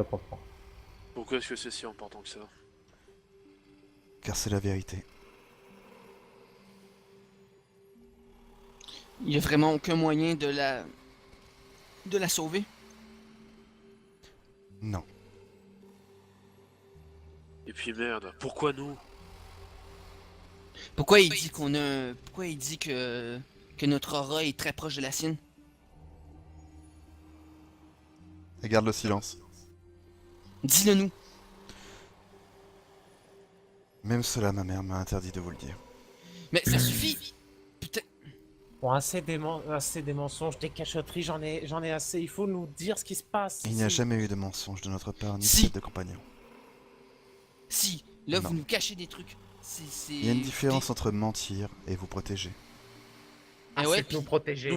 Je comprends. Pourquoi est-ce que c'est si important que ça? Car c'est la vérité. Il y a vraiment aucun moyen de la sauver. Non. Et puis merde, pourquoi nous? Pourquoi il dit pourquoi il dit que notre aura est très proche de la sienne? Et garde le silence. Dis-le nous. Même cela, ma mère m'a interdit de vous le dire. Mais ça suffit. Putain. Bon, assez des mensonges, des cachotteries, j'en ai assez. Il faut nous dire ce qui se passe. Il n'y a ici. jamais eu de mensonge de notre part, ni Si. celle de compagnons. Si, là Non. vous nous cachez des trucs. C'est... Il y a une différence entre mentir et vous protéger. Ah ouais, Assez de nous protéger.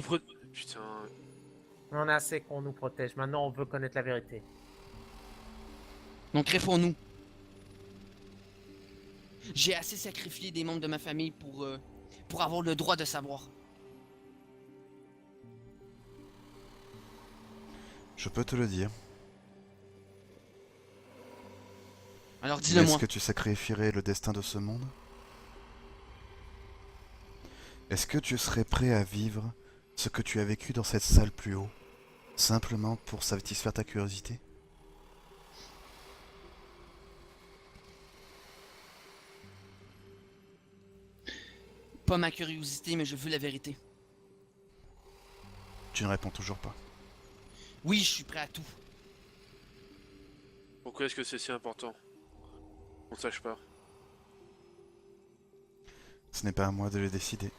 Putain, On en a assez qu'on nous protège. Maintenant, on veut connaître la vérité. donc réponds-nous. J'ai assez sacrifié des membres de ma famille pour avoir le droit de savoir. Je peux te le dire. Alors Mais dis-le est-ce moi. que tu sacrifierais le destin de ce monde? Est-ce que tu serais prêt à vivre ce que tu as vécu dans cette salle plus haut, simplement pour satisfaire ta curiosité? Pas ma curiosité, mais je veux la vérité. Tu ne réponds toujours pas. Oui, je suis prêt à tout. pourquoi est-ce que c'est si important? On sache pas. Ce n'est pas à moi de le décider.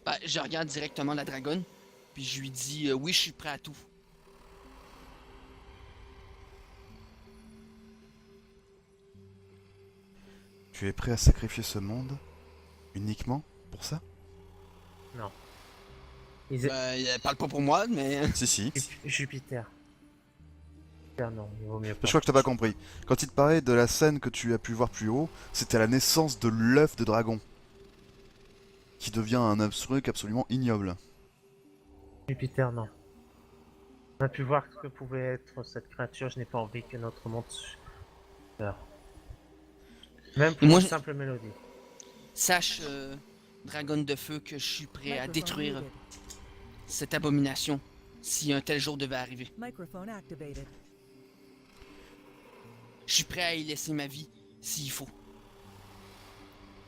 Bah, je regarde directement la dragonne, puis je lui dis oui, je suis prêt à tout. Tu es prêt à sacrifier ce monde uniquement pour ça? Non. Ils... Elle parle pas pour moi, mais... Si, si. Jupiter. Jupiter, non, il vaut mieux Je pas. crois que t'as pas compris. Quand il te parlait de la scène que tu as pu voir plus haut, c'était la naissance de l'œuf de dragon. Qui devient un truc absolument ignoble. Jupiter, non. On a pu voir ce que pouvait être cette créature. Je n'ai pas envie que notre monde meure. Même pour Moi, une simple mélodie. Sache, dragonne de feu, que je suis prêt à détruire cette abomination si un tel jour devait arriver. Microphone activated. Je suis prêt à y laisser ma vie s'il faut.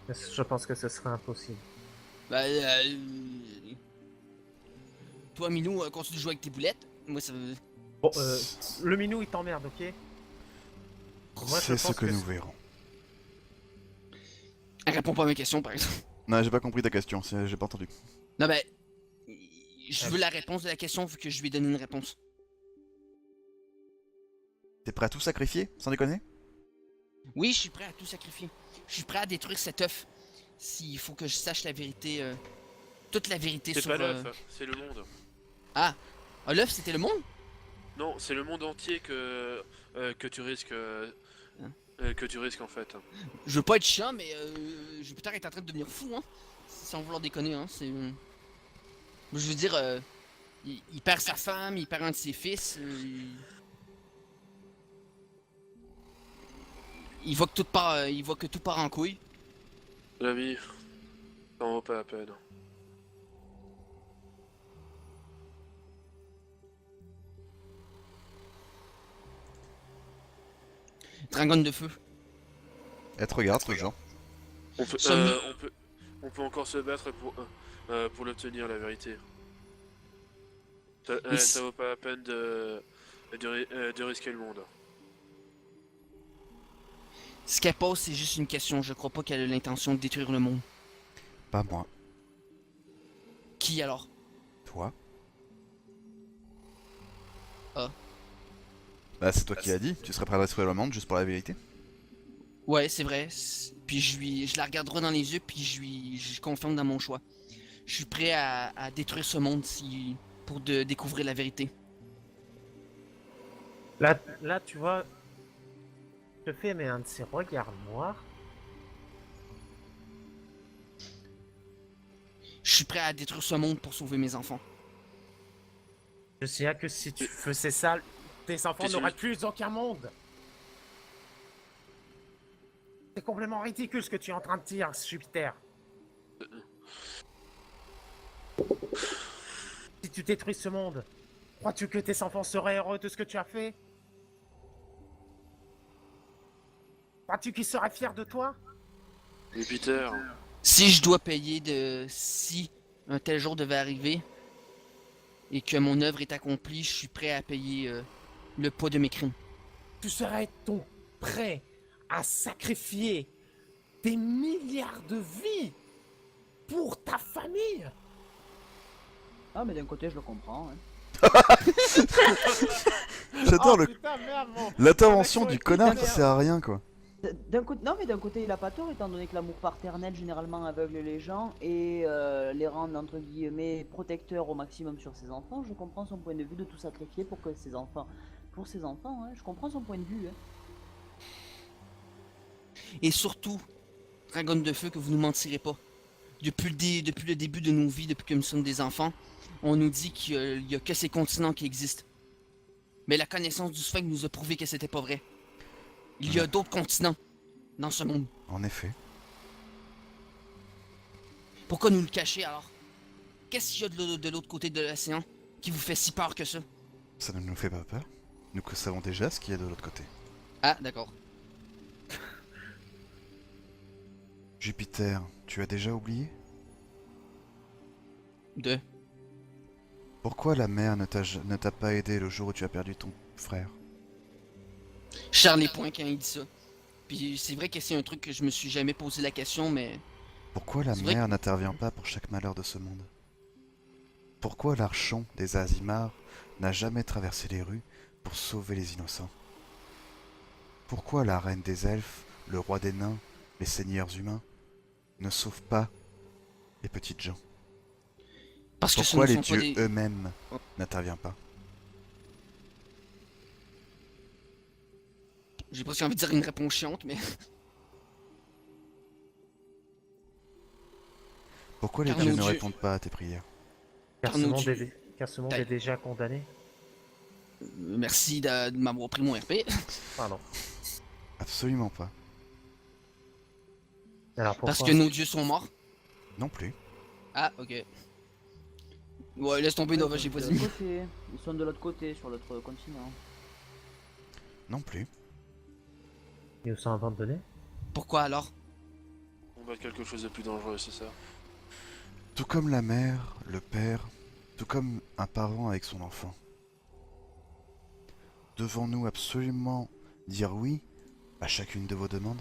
Mais je pense que ce serait impossible. Bah, toi, Minou, continue de jouer avec tes boulettes. Moi, ça... Bon, le minou il t'emmerde, ok? Moi, je C'est ce pense que que nous c'est- verrons. Elle répond pas à mes questions, par exemple. Non, j'ai pas compris ta question, j'ai pas entendu. Non, ben... Je veux la réponse de la question vu que je lui ai donné une réponse. T'es prêt à tout sacrifier, sans déconner? Oui, je suis prêt à tout sacrifier. Je suis prêt à détruire cet œuf. S'il faut que je sache la vérité... toute la vérité C'est sur... pas l'œuf, c'est le monde. Ah, l'œuf, c'était le monde? Non, c'est le monde entier que tu risques. Que tu risques en fait. Je veux pas être chiant, mais Jupiter est en train de devenir fou, hein. Sans vouloir déconner, hein. C'est. Je veux dire, il perd sa femme, il perd un de ses fils. Il voit que tout part, il voit que tout part en couille. L'ami, ça en vaut pas la peine. Dragonne de feu. Elle te regarde, ce genre. On peut, Sommes-nous- on peut encore se battre pour l'obtenir, la vérité. Mais Ça vaut pas la peine de risquer le monde. Ce qu'elle pose, c'est juste une question. Je crois pas qu'elle a l'intention de détruire le monde. Pas moi. Qui alors? Toi? Ah. Bah, c'est toi qui l'as dit. Tu serais prêt à détruire le monde juste pour la vérité? Ouais, c'est vrai. Puis je la regarde droit dans les yeux, puis je confirme dans mon choix. Je suis prêt à détruire ce monde si pour découvrir la vérité. Là, tu vois, je te fais mais un de ces regards noirs. Je suis prêt à détruire ce monde pour sauver mes enfants. Je sais que si tu faisais ça, tes enfants T'es n'auraient sûr- plus aucun monde. C'est complètement ridicule ce que tu es en train de dire, Jupiter. Si tu détruis ce monde, crois-tu que tes enfants seraient heureux de ce que tu as fait? Crois-tu qu'ils seraient fiers de toi? Jupiter. Si je dois payer si un tel jour devait arriver et que mon œuvre est accomplie, je suis prêt à payer le poids de mes crimes. Tu serais donc prêt à sacrifier des milliards de vies pour ta famille? Ah, mais d'un côté, je le comprends. Hein. J'adore Oh, putain, merde, mon- l'intervention mon du accent est connard qui nickel. sert à rien, quoi. Non, mais d'un côté, il a pas tort, étant donné que l'amour paternel généralement aveugle les gens et les rend entre guillemets protecteurs au maximum sur ses enfants. Je comprends son point de vue de tout sacrifier pour que ses enfants, hein. Je comprends son point de vue. Hein. Et surtout, Dragonne de Feu, que vous ne mentirez pas. Depuis le début de nos vies, depuis que nous sommes des enfants, on nous dit qu'il y a que ces continents qui existent. Mais la connaissance du sphinx nous a prouvé que c'était pas vrai. Il y a d'autres continents dans ce monde. En effet. Pourquoi nous le cacher alors? Qu'est-ce qu'il y a de l'autre côté de l'océan qui vous fait si peur que ça? Ça ne nous fait pas peur. Nous que savons déjà ce qu'il y a de l'autre côté. Ah, d'accord. Jupiter, tu as déjà oublié? De. Pourquoi la mère ne t'a pas aidé le jour où tu as perdu ton frère? Charles les points quand il dit ça. Puis c'est vrai que c'est un truc que je me suis jamais posé la question, mais Pourquoi la C'est vrai mère n'intervient pas pour chaque malheur de ce monde? Pourquoi l'archon des Azimars n'a jamais traversé les rues pour sauver les innocents? Pourquoi la reine des elfes, le roi des nains, les seigneurs humains ne sauvent pas les petites gens? parce que ce Pourquoi ne les sont pas dieux des... eux-mêmes n'interviennent pas? J'ai presque envie de dire une réponse chiante, mais Pourquoi les Car dieux nos ne dieux- répondent pas à tes prières? Car Car ce nos monde dieux- est déjà condamné. merci de m'avoir pris mon RP. Pardon. Absolument pas. Alors pourquoi? Parce que nos dieux sont morts. Non plus. Ah, ok. Ouais, laisse tomber Nova, j'ai pas De dit. l'autre côté. Ils sont de l'autre côté, sur l'autre continent. Non plus. Ils nous sont abandonnés? Pourquoi alors? On va quelque chose de plus dangereux, c'est ça. Tout comme la mère, le père, tout comme un parent avec son enfant. Devons-nous absolument dire oui à chacune de vos demandes?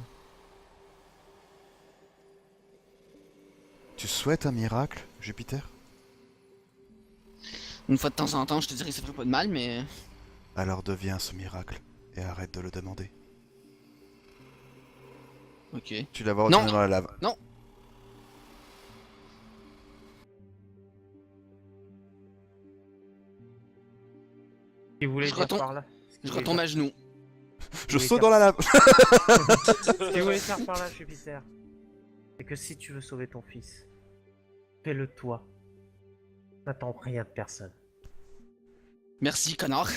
Tu souhaites un miracle, Jupiter? Une fois de temps en temps, je te dirais que ça ferait pas de mal, mais... Alors deviens ce miracle et arrête de le demander. Ok. Tu la vois Non. retourner dans la lave. Non. Qui voulait Je dire retombe- par là? Je retombe à genoux. Je Oui, saute car- dans la lave. Ce qu'il voulait dire par là, Jupiter, c'est que si tu veux sauver ton fils, fais-le toi. N'attends rien de personne. Merci, connard.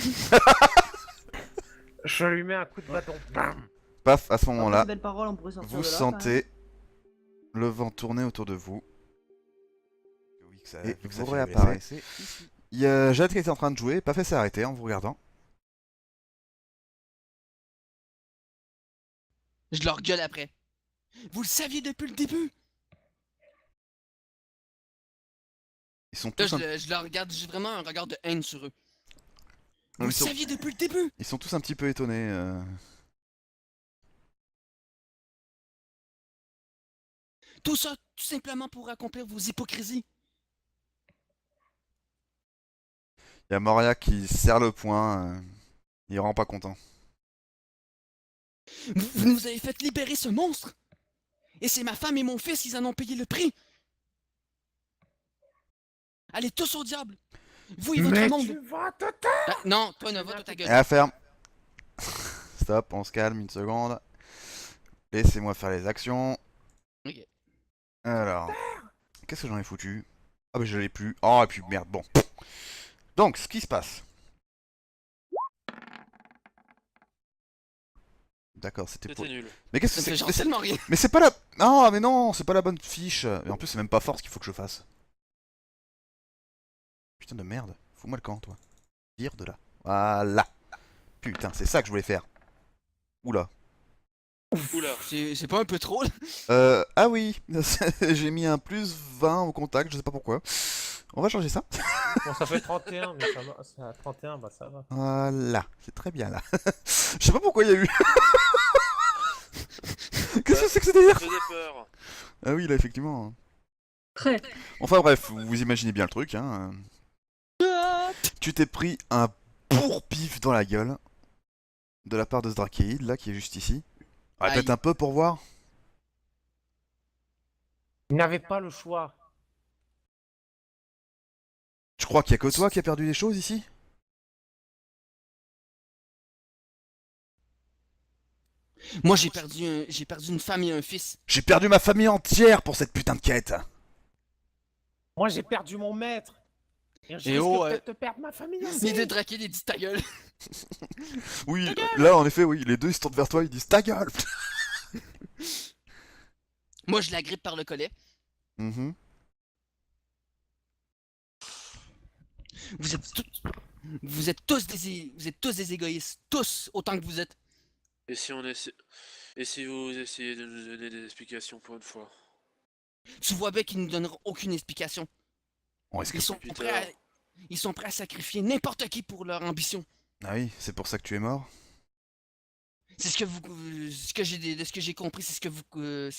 Je lui mets un coup de bâton. Bam! Paf, à ce Après moment-là, ces belles paroles, on pourrait sortir vous de là, quand même. sentez le vent tourner autour de vous. Et vous réapparaissez ici. Il y a Jade qui était en train de jouer, Paf s'est arrêté en vous regardant. Je leur gueule après. Vous le saviez depuis le début! Ils sont Là, tous, je leur regarde, j'ai vraiment un regard de haine sur eux. Vous ils le sont- saviez depuis le début! ils sont tous un petit peu étonnés. Tout ça, tout simplement pour accomplir vos hypocrisies. Il y a Moria qui serre le poing. Il est vraiment pas content. Vous nous avez fait libérer ce monstre! Et c'est ma femme et mon fils qui en ont payé le prix! Allez tous au diable! Vous et votre Mais monde! tu vas te Ah, non, toi Nova, toi ta Et gueule. la ferme. Stop, on se calme une seconde. Laissez-moi faire les actions. Ok. Alors, qu'est-ce que j'en ai foutu? Ah bah je l'ai plus. Oh et puis merde, bon. Donc, ce qui se passe. D'accord, c'était pour... C'était nul. Mais qu'est-ce Ça que me fait c'est? genre tellement rien. Mais c'est pas la... Non, mais non, c'est pas la bonne fiche. Et en plus, c'est même pas fort ce qu'il faut que je fasse. Putain de merde. Fous-moi le camp, toi. Vire de là. Voilà. Putain, c'est ça que je voulais faire. Oula. Oula. C'est pas un peu trop là? Ah oui. J'ai mis un plus 20 au contact, je sais pas pourquoi. On va changer ça. Bon, ça fait 31, mais ça va. Ça, 31, bah ça va. Voilà. C'est très bien là. Je sais pas pourquoi il y a eu. Qu'est-ce que c'est que ce Ça délire? faisait peur. Ah oui, là, effectivement. Très. Enfin bref, vous imaginez bien le truc, hein. Tu t'es pris un bourre-pif dans la gueule de la part de ce Drakeid, là, qui est juste ici. Répète Aïe. un peu pour voir. Il n'avait pas le choix. Je crois qu'il y a que toi qui a perdu des choses ici. Moi, j'ai perdu une femme et un fils. J'ai perdu ma famille entière pour cette putain de quête. Moi, j'ai perdu mon maître. Et je Et risque oh, peut-être de perdre ma famille aussi. Les deux draqués, les dit ta gueule. Oui, là, en effet, oui, les deux ils se tournent vers toi, ils disent ta gueule. Moi, je la grippe par le collet. Mhm. Vous êtes tous, vous êtes tous vous êtes tous des égoïstes, tous autant que vous êtes. Et si on essaie... Et si vous essayez de nous donner des explications pour une fois? Tu vois bien qu'ils nous donneront aucune explication. On risque... Ils sont Putain. ils sont prêts à sacrifier n'importe qui pour leur ambition. Ah oui, c'est pour ça que tu es mort. C'est ce que vous, ce que j'ai, de ce que j'ai compris, c'est ce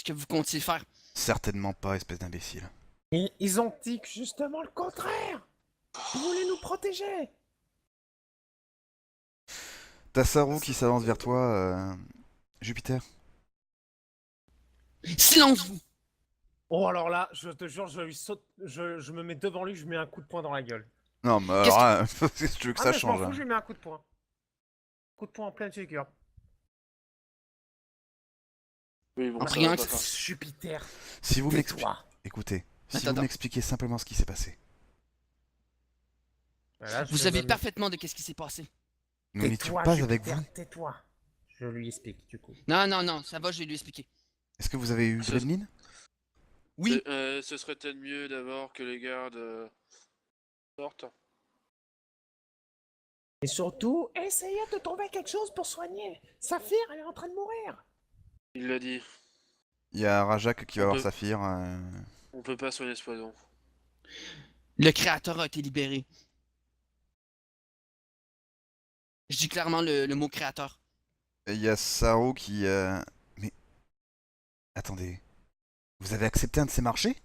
que vous comptiez faire. Certainement pas, espèce d'imbécile. Ils ont dit que justement le contraire. Ils voulaient nous protéger. T'as Saru qui s'avance vers toi, Jupiter. Silence vous. Oh, alors là, je te jure, je lui saute. Je me mets devant lui, je lui mets un coup de poing dans la gueule. Non, mais Qu'est-ce alors, si tu veux que ça mais je m'en change. fous, Hein. je lui mets un coup de poing. Coup de poing en pleine figure. Oui, bon, En ça priant va que pas faire. Jupiter, Si vous m'expliquez... tais-toi. Écoutez, si Attends, vous m'expliquez simplement ce qui s'est passé. Voilà, je vous te savez donne- parfaitement de qu'est-ce qui s'est passé. Nous n'étions Tais-toi, pas Jupiter, avec vous. tais-toi. Je lui explique du coup. Non, ça va, je vais lui expliquer. Est-ce que vous avez eu Ce- Gremlin? Oui, Ce serait peut-être mieux d'abord que les gardes sortent. Et surtout, essayez de trouver quelque chose pour soigner. Saphir, elle est en train de mourir. Il l'a dit. Il y a Rajak qui va On voir peut- Saphir. On peut pas soigner ce poison. le créateur a été libéré. Je dis clairement le mot créateur. Et il y a Saru qui... Mais... Attendez. Vous avez accepté un de ces marchés?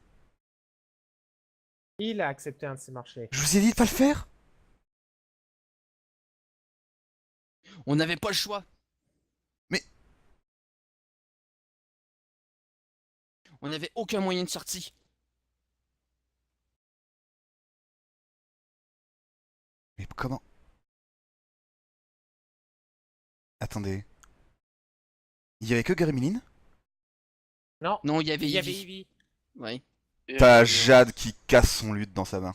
Il a accepté un de ses marchés. Je vous ai dit de pas le faire? On n'avait pas le choix. Mais- On n'avait aucun moyen de sortie. Mais comment? Attendez. Il y avait que Gremlin? Non, Non, il y avait il y avait Ivy. Ivy. Ouais. Et T'as elle- Jade qui casse son luth dans sa main.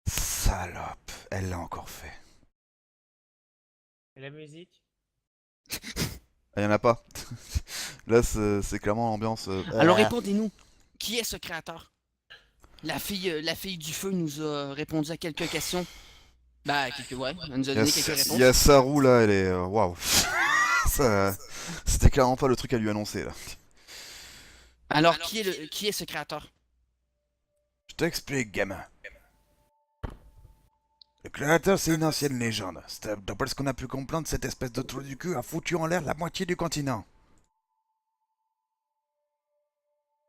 Salope, elle l'a encore fait. Et la musique? Ah, y en a pas. Là, c'est clairement l'ambiance. Alors répondez-nous. Qui est ce créateur? La fille du feu nous a répondu à quelques questions. Bah, ouais, elle nous a donné quelques réponses. Il y a Saru là, elle est. Waouh. Ça, c'était clairement pas le truc à lui annoncer là. Alors, qui est ce créateur? Je t'explique, gamin. Le créateur, c'est une ancienne légende. D'après ce qu'on a pu comprendre, cette espèce de trou du cul a foutu en l'air la moitié du continent.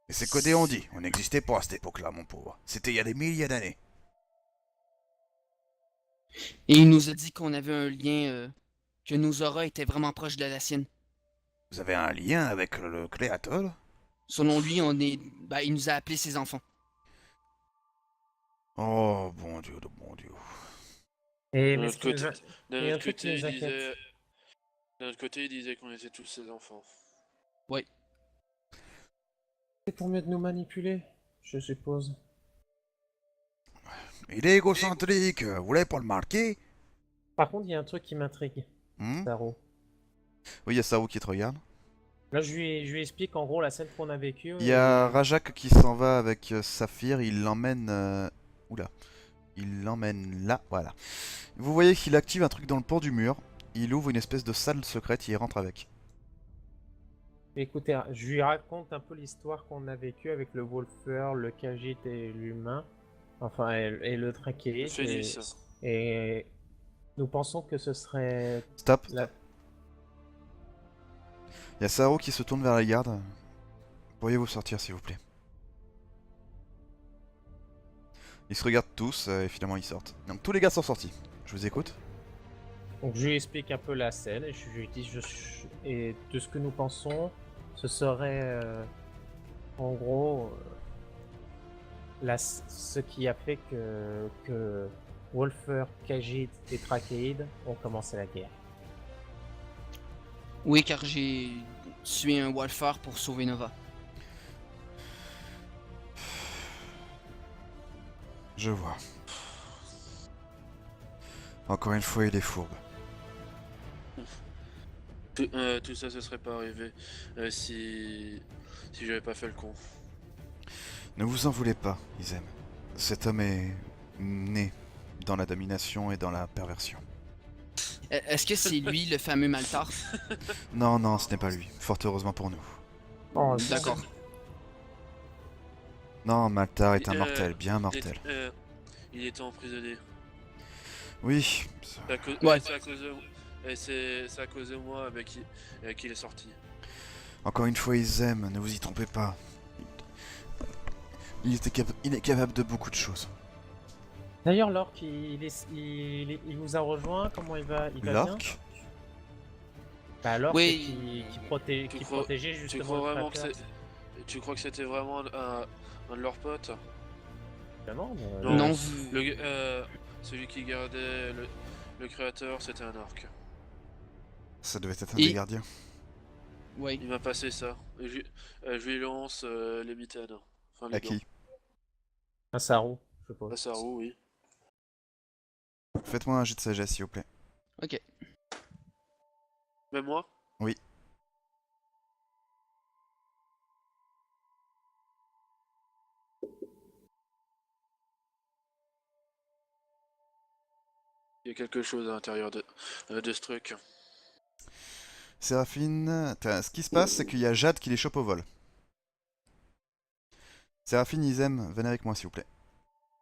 Et c'est que des on-dit. On n'existait pas à cette époque-là, mon pauvre. C'était il y a des milliers d'années. Et il nous a dit qu'on avait un lien, que nos auras étaient vraiment proches de la sienne. Vous avez un lien avec le créateur? Selon lui, il nous a appelés ses enfants. Oh, bon Dieu, de bon Dieu. Et D'un mais autre ce qui nous côté, a- d'un et un autre truc qui côté, nous il disait... inquiète. D'un autre côté, il disait qu'on était tous ses enfants. C'est pour mieux de nous manipuler, je suppose. Il est égocentrique, vous voulez pas le marquer? Par contre, il y a un truc qui m'intrigue, Hmm. Taro. Oui, il y a Saru qui te regarde. Là, je lui explique en gros la scène qu'on a vécue. Il y a Rajak qui s'en va avec Saphir, il l'emmène... Oula. Il l'emmène là, voilà. Vous voyez qu'il active un truc dans le pont du mur. Il ouvre une espèce de salle secrète, il y rentre avec. Écoutez, je lui raconte un peu l'histoire qu'on a vécue avec le Wolfer, le Khajiit et l'humain. Enfin, et le Traqué. Phoenix. Et nous pensons que ce serait Stop. la... Il y a Saru qui se tourne vers la garde. Pourriez-vous sortir s'il vous plaît? Ils se regardent tous et finalement ils sortent. Donc tous les gars sont sortis. Je vous écoute. Donc je lui explique un peu la scène et je lui dis et de ce que nous pensons, ce serait en gros ce qui a fait que Wolfer, Khajiit et Trakeid ont commencé la guerre. Oui, car j'ai tué un Wolfer pour sauver Nova. Je vois. Encore une fois il est fourbe. Tout ça, ce serait pas arrivé si j'avais pas fait le con. Ne vous en voulez pas, Izem. Cet homme est né dans la domination et dans la perversion. Est-ce que c'est lui, le fameux Maltar? Non, non, ce n'est pas lui. Fort heureusement pour nous. Oh, D'accord. Non, Maltar est un Euh, mortel, bien mortel. Il était emprisonné. Oui, C'est à cause, Ouais. c'est à cause de, c'est à cause de moi qu'il est sorti. encore une fois, Izem, ne vous y trompez pas. Il est capable de beaucoup de choses. D'ailleurs, Lork, il vous a rejoint. Comment il va? Il va bien? L'orque? Bah, Lork Oui. qui protégeait justement Tu crois le vraiment que tracker. tu crois que c'était vraiment un de leurs potes? Évidemment, mais- Non. Non, vous... Celui qui gardait le créateur, c'était un orc. Ça devait être un Et- des gardiens. Oui. Il m'a passé ça. Et je lui lance les mitaines. Enfin, les À qui? Un Saru, je gants. suppose. À Saru, oui. Faites-moi un jet de sagesse, s'il vous plaît. Ok. Même moi? Oui. Il y a quelque chose à l'intérieur de ce truc. Séraphine, ce qui se passe, c'est qu'il y a Jade qui les chope au vol. Séraphine, Izem, venez avec moi, s'il vous plaît.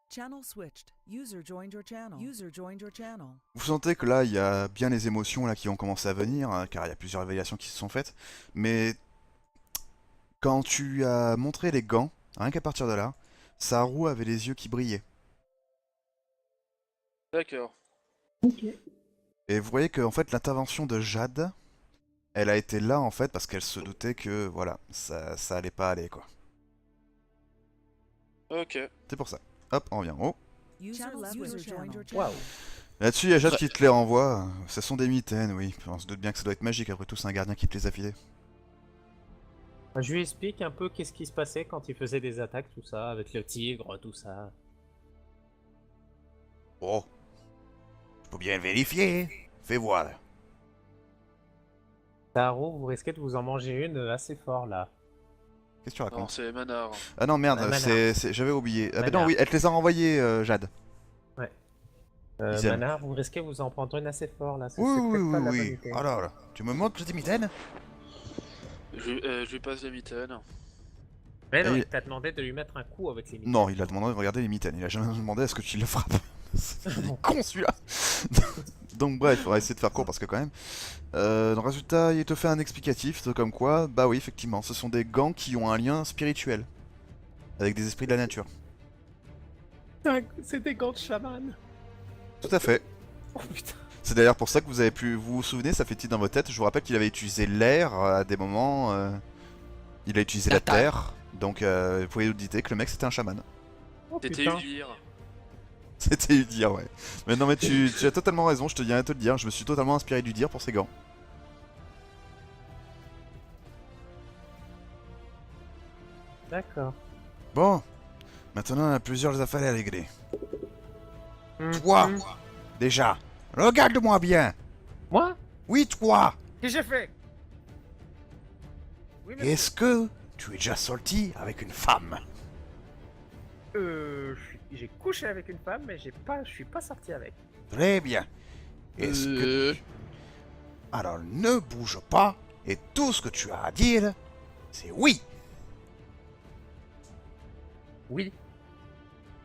Channel switched. User joined your channel. User joined your channel. Vous sentez que là, il y a bien les émotions là qui ont commencé à venir, hein, car il y a plusieurs révélations qui se sont faites. Mais quand tu as montré les gants, rien qu'à partir de là, Saru avait les yeux qui brillaient. D'accord. Et vous voyez que en fait, l'intervention de Jade, elle a été là en fait parce qu'elle se doutait que voilà, ça allait pas aller quoi. Ok. C'est pour ça. Hop, on revient en haut. User joined your Waouh. channel. Là-dessus, il y a Jade qui te les renvoie. Ce sont des mitaines, oui. On se doute bien que ça doit être magique. Après tout, c'est un gardien qui te les a filés. Je lui explique un peu qu'est-ce qui se passait quand il faisait des attaques, tout ça, avec le tigre, tout ça. Oh. Faut bien le vérifier. Fais voir. Saru, vous risquez de vous en manger une assez fort là. Qu'est-ce que tu Non, racontes? c'est Manar. Ah non, merde, Manar. j'avais oublié. Ah bah non, Manar. oui, elle te les a renvoyés, Jade. Ils aiment. Manar, vous risquez de vous en prendre une assez fort là. Oui, c'est oui, peut-être pas oui, la bonne oui. idée. Alors, tu me montres que j'ai des mitaines? Je lui passe les mitaines. Mais non, Et- il t'a demandé de lui mettre un coup avec les mitaines. Non, il a demandé de regarder les mitaines. Il a jamais demandé à ce que tu le frappes. Il est con celui-là. Donc bref, on va essayer de faire court parce que quand même. Dans le résultat, il te fait un explicatif comme quoi, bah oui, effectivement, ce sont des gants qui ont un lien spirituel avec des esprits de la nature. C'est des gants de chaman. Tout à fait. Oh putain. C'est d'ailleurs pour ça que vous avez pu, vous vous souvenez, ça fait tilt dans votre tête. Je vous rappelle qu'il avait utilisé l'air à des moments. Il a utilisé la La terre. terre. Donc vous pouvez vous douter que le mec c'était un chaman. Oh, C'était putain. Udir. C'était Udir, ouais. Mais non, mais tu as totalement raison, je te viens de te le dire. Je me suis totalement inspiré d'Udir pour ces gants. D'accord. Bon, maintenant on a plusieurs affaires à régler. Toi, hum. déjà, regarde-moi bien. Moi? Oui, toi. Qu'est-ce que j'ai fait? Oui, mais Est-ce que tu es déjà sorti avec une femme? j'ai couché avec une femme, mais je suis pas sorti avec. Très bien. Est-ce que... Alors ne bouge pas, et tout ce que tu as à dire, c'est oui. Oui,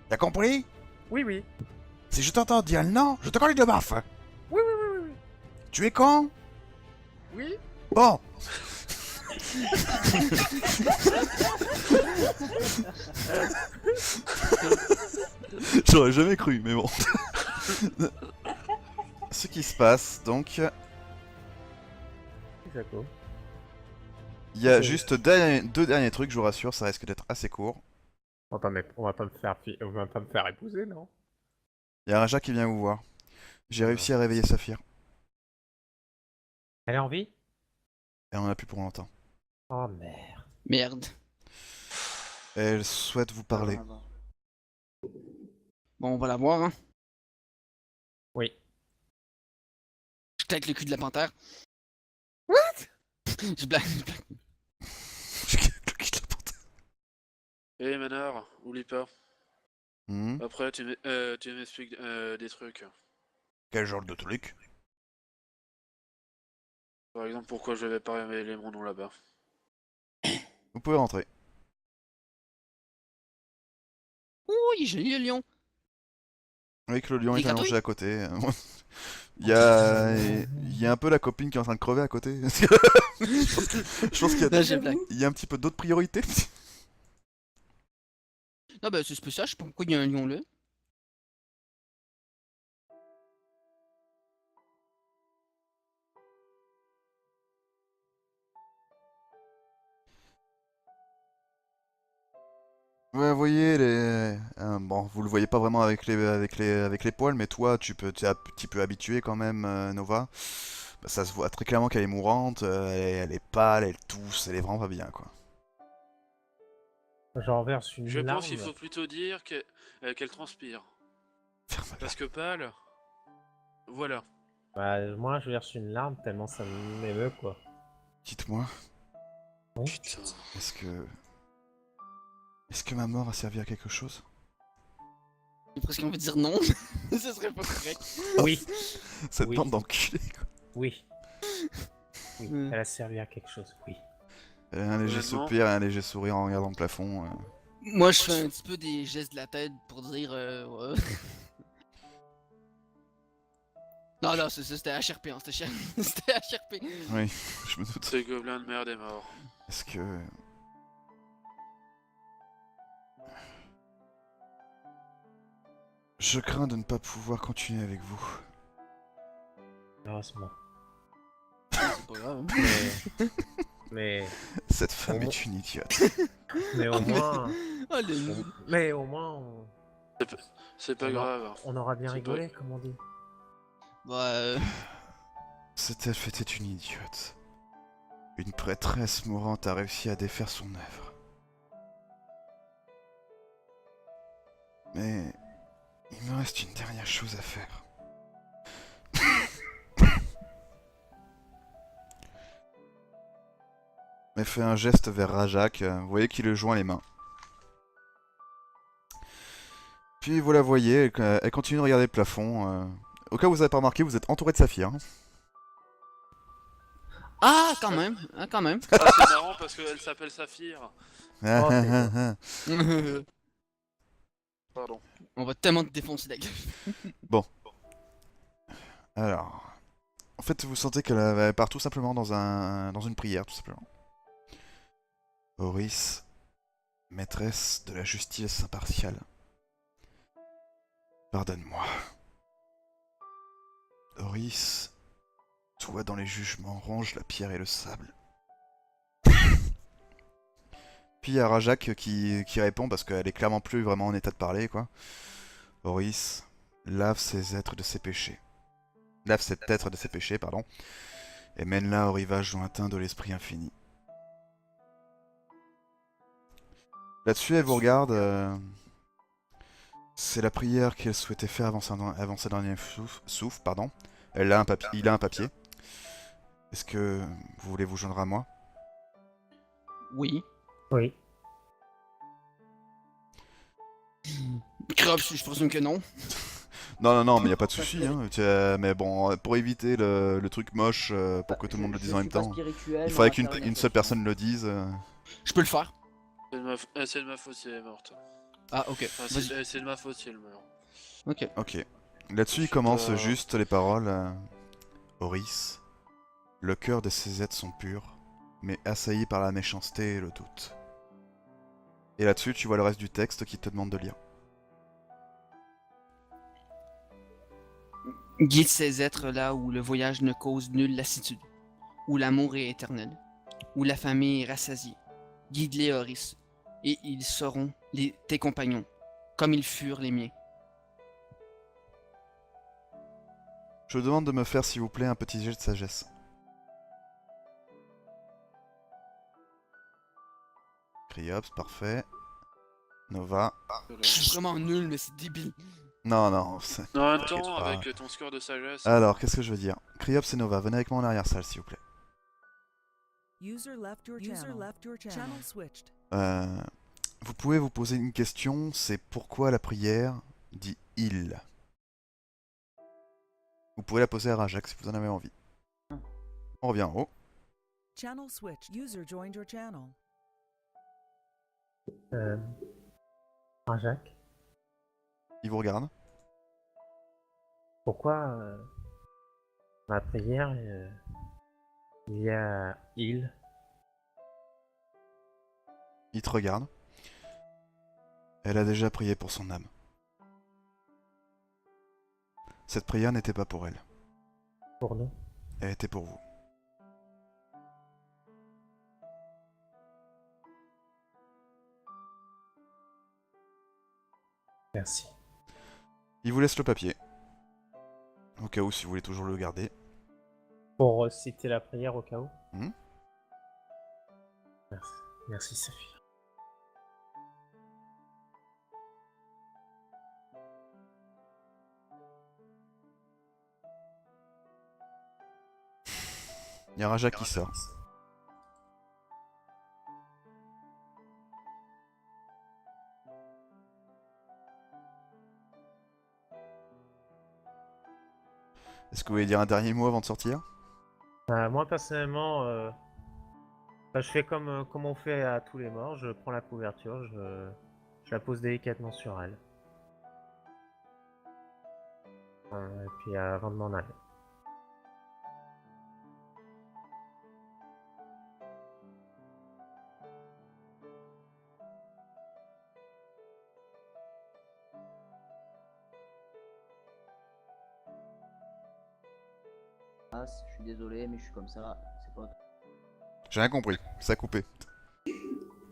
T'as compris? oui, oui. Si je t'entends dire non, je te colle de baffe. Oui, oui, oui, oui, Tu es con? oui. Oui. Bon. J'aurais jamais cru, mais bon. Ce qui se passe, donc, D'accord. il y a C'est- juste deux derniers trucs, je vous rassure, ça risque d'être assez court. On va pas me faire, on va pas me faire épouser, non? Il y a Raja qui vient vous voir. J'ai réussi à réveiller Saphir, Elle est en vie? et on en a plus pour longtemps. Oh merde. Merde. Elle souhaite vous parler. Bon, on va la voir, hein. Oui. Je claque le cul de la panthère. What? Je blague, je blague. Eh Manard, oublie pas. Hmm, Après, tu m'expliques des trucs. Quel genre de truc? Par exemple, pourquoi je vais pas révéler mon nom là-bas. Vous pouvez rentrer. Oui, j'ai eu le lion. Oui, que le lion Les est allongé gratouilles à côté. Il y a un peu la copine qui est en train de crever à côté. Je pense Non, je blague. il y a un petit peu d'autres priorités. Non, bah, c'est spécial, je sais pas pourquoi il y a un lion là. Ouais, vous voyez, bon, vous le voyez pas vraiment avec les poils, mais toi, t'es un petit peu habitué quand même, Nova. Bah, ça se voit très clairement qu'elle est mourante, elle est pâle, elle tousse, elle est vraiment pas bien, quoi. J'en verse une Je larme. pense qu'il faut plutôt dire qu'elle transpire. Ferme-la. Parce que pâle, voilà. Bah, moi, je verse une larme tellement ça m'émeut, quoi. Dites-moi, Putain. est-ce que... Est-ce que ma mort a servi à quelque chose? J'ai presque envie de dire non. Ce serait pas correct. Oui, Cette Oui. bande d'enculés, quoi. oui. Oui, Mm. elle a servi à quelque chose, oui. Un léger Honnêtement. soupir et un léger sourire en regardant le plafond. Moi, je fais un petit peu des gestes de la tête pour dire. Ouais. Non, non, c'était HRP, hein, c'était HRP. Oui, je me doute. Ce gobelin de merde est mort. Est-ce que... Je crains de ne pas pouvoir continuer avec vous. Heureusement. C'est pas grave. Mais, Cette femme Oh. est une idiote. mais au moins, Oh, le nid. mais au moins, on, C'est pas On a- grave. on aura bien C'est rigolé, comme on dit. Bah, Cette elfe était une idiote. Une prêtresse mourante a réussi à défaire son œuvre. Mais... il me reste une dernière chose à faire. Elle fait un geste vers Rajak, vous voyez qu'il le joint les mains. Puis vous la voyez, elle continue de regarder le plafond. Au cas où vous n'avez pas remarqué, vous êtes entouré de saphir. Hein. Ah, quand même. Ah, quand même. Ah, c'est marrant parce qu'elle s'appelle Saphir. c'est Pardon. On va tellement te défoncer la gueule. Alors, en fait, vous sentez qu'elle part tout simplement dans une prière, tout simplement. Oris, maîtresse de la justice impartiale, pardonne-moi. Oris, toi dans les jugements, range la pierre et le sable. Puis il y a Rajak qui répond parce qu'elle est clairement plus vraiment en état de parler, quoi. Oris, lave ces êtres de ses péchés. Lave cet être de ses péchés, pardon. Et mène-la au rivage lointain de l'esprit infini. Là-dessus, elle vous regarde. C'est la prière qu'elle souhaitait faire avant sa dernière souffle, pardon. Il a un papier. Est-ce que vous voulez vous joindre à moi? Oui. Oui. Crops, je présume que non. Non, mais y a pas de souci, hein. Mais bon, pour éviter le truc moche, pour que tout le monde le dise en même temps, il faudrait qu'une seule personne le dise. Je peux le faire. C'est de ma faute si elle est morte. Ah, ok. Enfin, Vas-y. c'est de ma faute si elle meurt. Ok. Ok. Là-dessus, il commence juste les paroles. Horis, le cœur de ces êtres sont purs, mais assaillis par la méchanceté et le doute. Et là-dessus, tu vois le reste du texte qui te demande de lire. Guide ces êtres là où le voyage ne cause nulle lassitude, où l'amour est éternel, où la famille est rassasiée. Guide-les, Horis, et ils seront tes compagnons, comme ils furent les miens. Je vous demande de me faire, s'il vous plaît, un petit jet de sagesse. Criops, parfait. Nova. Je suis vraiment nul, mais c'est débile. Non, En même t'inquiète temps, pas. avec ton score de sagesse. Alors, qu'est-ce que je veux dire? Criops et Nova, venez avec moi en arrière-salle, s'il vous plaît. User left your channel. Channel switched. Vous pouvez vous poser une question, c'est pourquoi la prière dit « il ». Vous pouvez la poser à Rajak si vous en avez envie. On revient en haut. Channel switched. User joined your channel. Jacques, Il vous regarde. pourquoi dans la prière il y a il? Il te regarde. Elle a déjà prié pour son âme. Cette prière n'était pas pour elle. Pour nous? Elle était pour vous. Merci. Il vous laisse le papier. Au cas où, si vous voulez toujours le garder. Pour citer la prière au cas où? Mhm. Merci. Merci Sophie. Il y a Rajak qui sort. Est-ce que vous voulez dire un dernier mot avant de sortir? Moi personnellement, je fais comme on fait à tous les morts, je prends la couverture, je la pose délicatement sur elle. Et puis avant de m'en aller. Je suis désolé, mais je suis comme ça, c'est pas... J'ai rien compris, ça a coupé.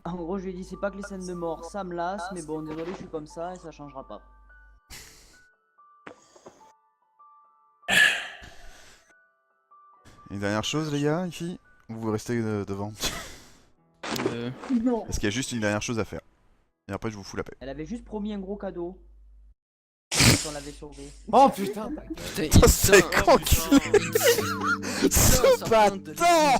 En gros, je lui ai dit, c'est pas que les scènes de mort, ça me lasse, mais bon, désolé, je suis comme ça et ça changera pas. Une dernière chose, les gars, ici? Ou vous restez devant? Non. Parce qu'il y a juste une dernière chose à faire. Et après, je vous fous la paix. Elle avait juste promis un gros cadeau. On l'avait sauvé. Oh putain! Putain, C'est Oh, putain. Ce bâtard!